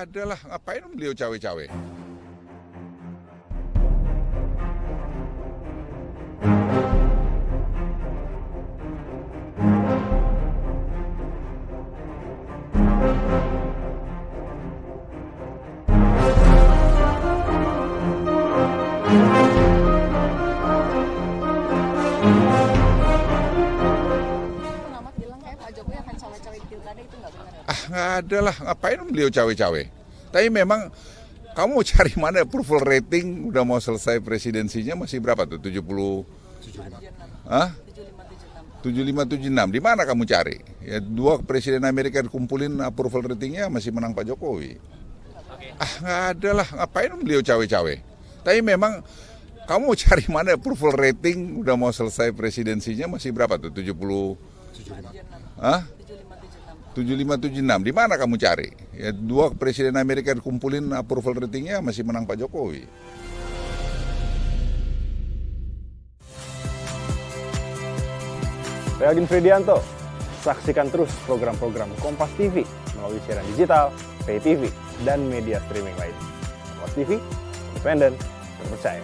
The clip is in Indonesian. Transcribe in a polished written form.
ada lah, ngapain beliau cawe-cawe? Pengamat bilang kayak Pak Jokowi akan cawe-cawe di pilkada, itu nggak benar ya? Nggak ada lah, ngapain beliau cawe-cawe? Tapi memang kamu mau cari mana approval rating, udah mau selesai presidensinya masih berapa tuh? 70? 75, Hah? 75, 76. 7576, di mana kamu cari? Ya, dua presiden Amerika dikumpulin approval ratingnya masih menang Pak Jokowi. Nggak ada lah, ngapain beliau cawe-cawe? Tapi memang kamu mau cari mana approval rating, udah mau selesai presidensinya masih berapa tuh? 70? 76, Hah? 75, 76. 7576, di mana kamu cari? Ya, dua presiden Amerika dikumpulin approval ratingnya masih menang Pak Jokowi. Saya Agin Fridianto, saksikan terus program-program Kompas TV melalui siaran digital, pay TV, dan media streaming lain. Kompas TV, independen, terpercaya.